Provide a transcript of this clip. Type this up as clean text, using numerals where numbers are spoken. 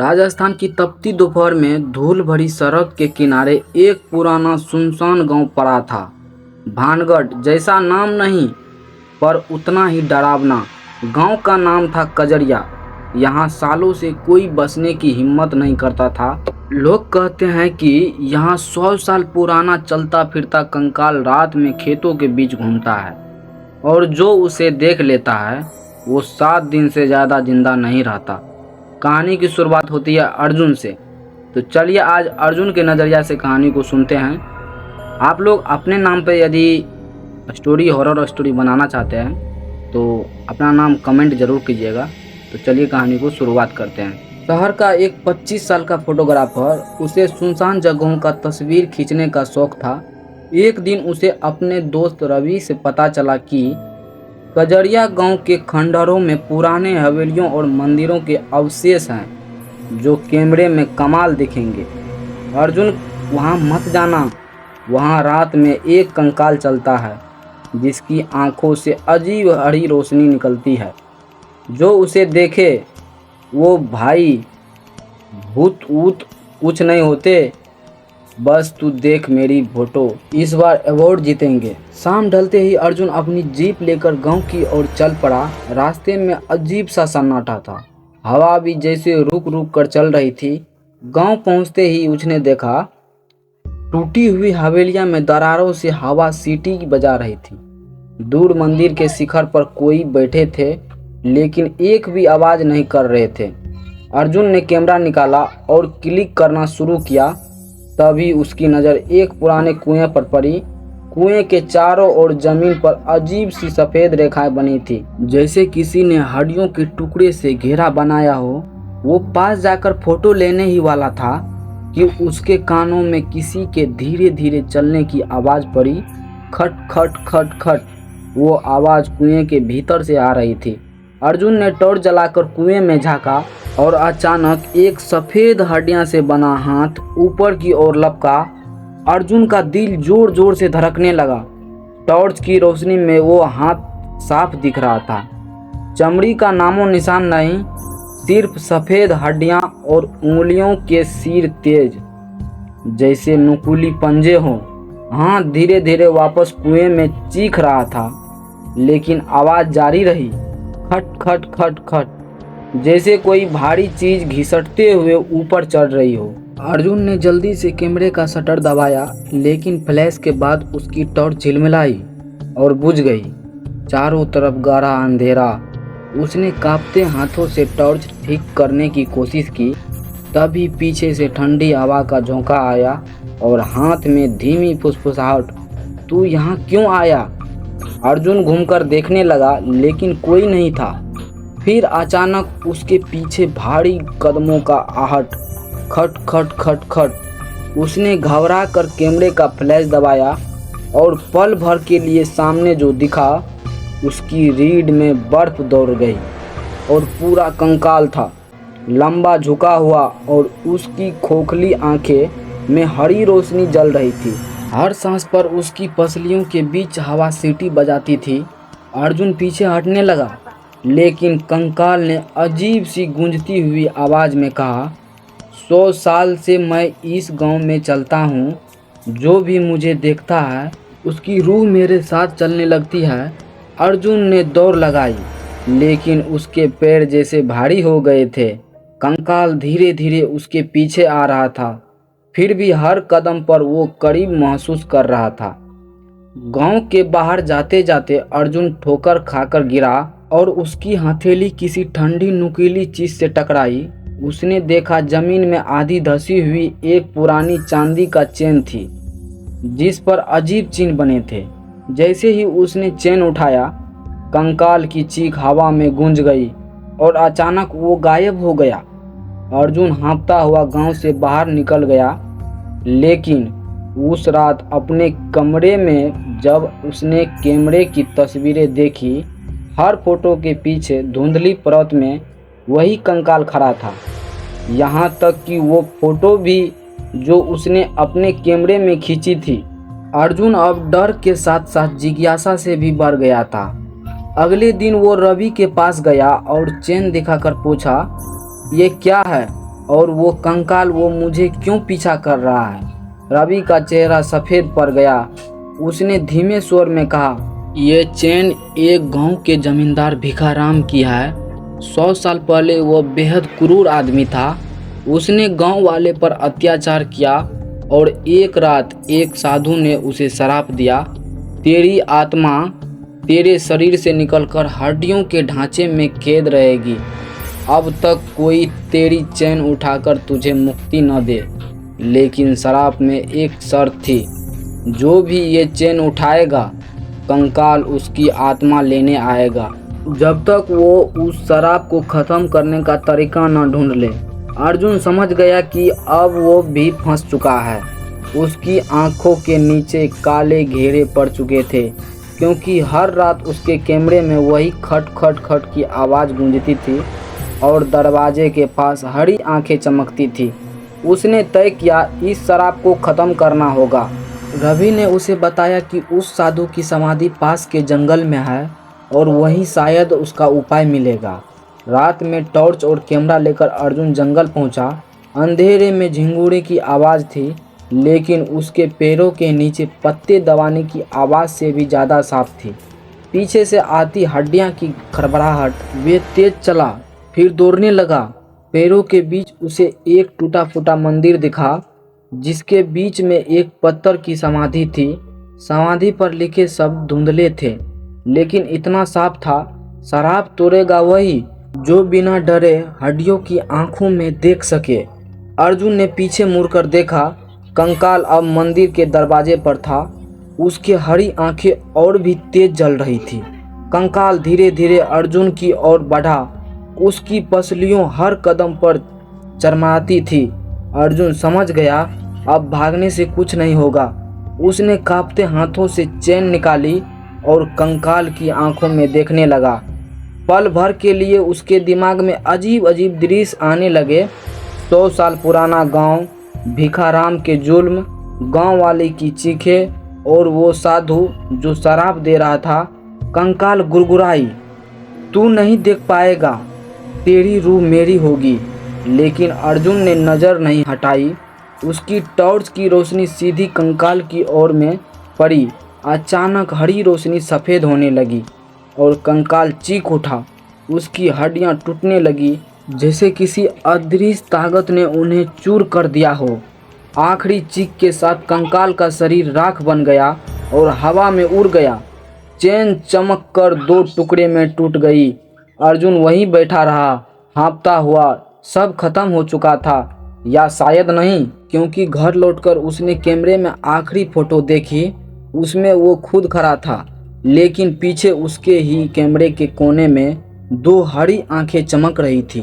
राजस्थान की तपती दोपहर में धूल भरी सड़क के किनारे एक पुराना सुनसान गांव पड़ा था। भानगढ़ जैसा नाम नहीं, पर उतना ही डरावना। गांव का नाम था कजरिया। यहाँ सालों से कोई बसने की हिम्मत नहीं करता था। लोग कहते हैं कि यहाँ 100 साल पुराना चलता फिरता कंकाल रात में खेतों के बीच घूमता है, और जो उसे देख लेता है वो 7 दिन से ज़्यादा जिंदा नहीं रहता। कहानी की शुरुआत होती है अर्जुन से। तो चलिए आज अर्जुन के नज़रिया से कहानी को सुनते हैं। आप लोग अपने नाम पे यदि स्टोरी, हॉरर स्टोरी बनाना चाहते हैं तो अपना नाम कमेंट ज़रूर कीजिएगा। तो चलिए कहानी को शुरुआत करते हैं। शहर का एक 25 साल का फोटोग्राफर, उसे सुनसान जगहों का तस्वीर खींचने का शौक था। एक दिन उसे अपने दोस्त रवि से पता चला कि कजरिया गांव के खंडहरों में पुराने हवेलियों और मंदिरों के अवशेष हैं जो कैमरे में कमाल दिखेंगे। अर्जुन, वहां मत जाना। वहां रात में एक कंकाल चलता है जिसकी आंखों से अजीब हरी रोशनी निकलती है। जो उसे देखे वो भाई, भूत ऊत कुछ नहीं होते, बस तू देख मेरी फोटो, इस बार अवार्ड जीतेंगे। शाम ढलते ही अर्जुन अपनी जीप लेकर गांव की ओर चल पड़ा। रास्ते में अजीब सा सन्नाटा था। हवा भी जैसे रुक रुक कर चल रही थी। गांव पहुंचते ही उसने देखा टूटी हुई हवेलियां में दरारों से हवा सीटी बजा रही थी। दूर मंदिर के शिखर पर कोई बैठे थे, लेकिन एक भी आवाज नहीं कर रहे थे। अर्जुन ने कैमरा निकाला और क्लिक करना शुरू किया। तभी उसकी नज़र एक पुराने कुएं पर पड़ी। कुएं के चारों ओर जमीन पर अजीब सी सफ़ेद रेखाएं बनी थी, जैसे किसी ने हड्डियों के टुकड़े से घेरा बनाया हो। वो पास जाकर फोटो लेने ही वाला था कि उसके कानों में किसी के धीरे धीरे चलने की आवाज़ पड़ी। खट खट खट खट। वो आवाज़ कुएं के भीतर से आ रही थी। अर्जुन ने टॉर्च जलाकर कुएं में झांका और अचानक एक सफ़ेद हड्डियां से बना हाथ ऊपर की ओर लपका। अर्जुन का दिल जोर जोर से धड़कने लगा। टॉर्च की रोशनी में वो हाथ साफ दिख रहा था। चमड़ी का नामो निशान नहीं, सिर्फ सफ़ेद हड्डियां और उंगलियों के सिर तेज, जैसे नुकीले पंजे हों। हाथ धीरे धीरे वापस कुएं में चीख रहा था, लेकिन आवाज़ जारी रही। खट खट खट खट, जैसे कोई भारी चीज घिसटते हुए ऊपर चढ़ रही हो। अर्जुन ने जल्दी से कैमरे का शटर दबाया, लेकिन फ्लैश के बाद उसकी टॉर्च झिलमिलाई और बुझ गई। चारों तरफ गाढ़ा अंधेरा। उसने कांपते हाथों से टॉर्च ठीक करने की कोशिश की। तभी पीछे से ठंडी हवा का झोंका आया और हाथ में धीमी फुसफुसाहट, तू यहाँ क्यों आया? अर्जुन घूमकर देखने लगा, लेकिन कोई नहीं था। फिर अचानक उसके पीछे भारी कदमों का आहट, खट खट खट खट। उसने घबरा कर कैमरे का फ्लैश दबाया और पल भर के लिए सामने जो दिखा, उसकी रीढ़ में बर्फ दौड़ गई और पूरा कंकाल था, लंबा झुका हुआ, और उसकी खोखली आंखें में हरी रोशनी जल रही थी। हर सांस पर उसकी पसलियों के बीच हवा सीटी बजाती थी। अर्जुन पीछे हटने लगा, लेकिन कंकाल ने अजीब सी गूंजती हुई आवाज़ में कहा, 100 साल से मैं इस गांव में चलता हूँ। जो भी मुझे देखता है उसकी रूह मेरे साथ चलने लगती है। अर्जुन ने दौड़ लगाई, लेकिन उसके पैर जैसे भारी हो गए थे। कंकाल धीरे धीरे उसके पीछे आ रहा था, फिर भी हर कदम पर वो करीब महसूस कर रहा था। गांव के बाहर जाते जाते अर्जुन ठोकर खाकर गिरा और उसकी हथेली किसी ठंडी नुकीली चीज से टकराई। उसने देखा जमीन में आधी धसी हुई एक पुरानी चांदी का चेन थी, जिस पर अजीब चिन्ह बने थे। जैसे ही उसने चेन उठाया, कंकाल की चीख हवा में गूंज गई और अचानक वो गायब हो गया। अर्जुन हाँफता हुआ गांव से बाहर निकल गया, लेकिन उस रात अपने कमरे में जब उसने कैमरे की तस्वीरें देखी, हर फोटो के पीछे धुंधली परत में वही कंकाल खड़ा था। यहाँ तक कि वो फोटो भी जो उसने अपने कैमरे में खींची थी। अर्जुन अब डर के साथ साथ जिज्ञासा से भी भर गया था। अगले दिन वो रवि के पास गया और चेन दिखाकर पूछा, ये क्या है? और वो कंकाल, वो मुझे क्यों पीछा कर रहा है? रवि का चेहरा सफ़ेद पड़ गया। उसने धीमे स्वर में कहा, ये चेन एक गांव के जमींदार भिखाराम की है। 100 साल पहले वो बेहद क्रूर आदमी था। उसने गांव वाले पर अत्याचार किया और एक रात एक साधु ने उसे श्राप दिया, तेरी आत्मा तेरे शरीर से निकलकर हड्डियों के ढांचे में कैद रहेगी। अब तक कोई तेरी चैन उठाकर तुझे मुक्ति न दे, लेकिन श्राप में एक शर्त थी, जो भी ये चैन उठाएगा कंकाल उसकी आत्मा लेने आएगा, जब तक वो उस श्राप को ख़त्म करने का तरीका न ढूंढ ले। अर्जुन समझ गया कि अब वो भी फंस चुका है। उसकी आंखों के नीचे काले घेरे पड़ चुके थे, क्योंकि हर रात उसके कमरे में वही खट खट खट की आवाज़ गूंजती थी और दरवाजे के पास हरी आंखें चमकती थी। उसने तय किया इस शराब को ख़त्म करना होगा। रवि ने उसे बताया कि उस साधु की समाधि पास के जंगल में है और वहीं शायद उसका उपाय मिलेगा। रात में टॉर्च और कैमरा लेकर अर्जुन जंगल पहुंचा। अंधेरे में झिंगुरे की आवाज़ थी, लेकिन उसके पैरों के नीचे पत्ते दबाने की आवाज़ से भी ज़्यादा साफ थी। पीछे से आती हड्डियां की खड़बड़ाहट। वे तेज चला, फिर दौड़ने लगा। पैरों के बीच उसे एक टूटा फूटा मंदिर दिखा, जिसके बीच में एक पत्थर की समाधि थी। समाधि पर लिखे शब्द धुंधले थे, लेकिन इतना साफ था, शराब तोड़ेगा वही जो बिना डरे हड्डियों की आंखों में देख सके। अर्जुन ने पीछे मुड़कर देखा। कंकाल अब मंदिर के दरवाजे पर था। उसकी हरी आंखें और भी तेज जल रही थी। कंकाल धीरे धीरे अर्जुन की ओर बढ़ा। उसकी पसलियों हर कदम पर चरमराती थी। अर्जुन समझ गया अब भागने से कुछ नहीं होगा। उसने कांपते हाथों से चैन निकाली और कंकाल की आंखों में देखने लगा। पल भर के लिए उसके दिमाग में अजीब अजीब दृश्य आने लगे। 100 साल पुराना गांव, भिखाराम के जुल्म, गांव वाले की चीखें और वो साधु जो शराब दे रहा था। कंकाल गुड़गुड़ाई, तू नहीं देख पाएगा, तेरी रूह मेरी होगी। लेकिन अर्जुन ने नज़र नहीं हटाई। उसकी टॉर्च की रोशनी सीधी कंकाल की ओर में पड़ी। अचानक हरी रोशनी सफ़ेद होने लगी और कंकाल चीख उठा। उसकी हड्डियां टूटने लगी, जैसे किसी अदृश्य ताकत ने उन्हें चूर कर दिया हो। आखिरी चीख के साथ कंकाल का शरीर राख बन गया और हवा में उड़ गया। चैन चमक कर 2 टुकड़े में टूट गई। अर्जुन वहीं बैठा रहा, हाँफता हुआ। सब खत्म हो चुका था, या शायद नहीं, क्योंकि घर लौटकर उसने कैमरे में आखिरी फोटो देखी। उसमें वो खुद खड़ा था, लेकिन पीछे उसके ही कैमरे के कोने में 2 हरी आंखें चमक रही थी।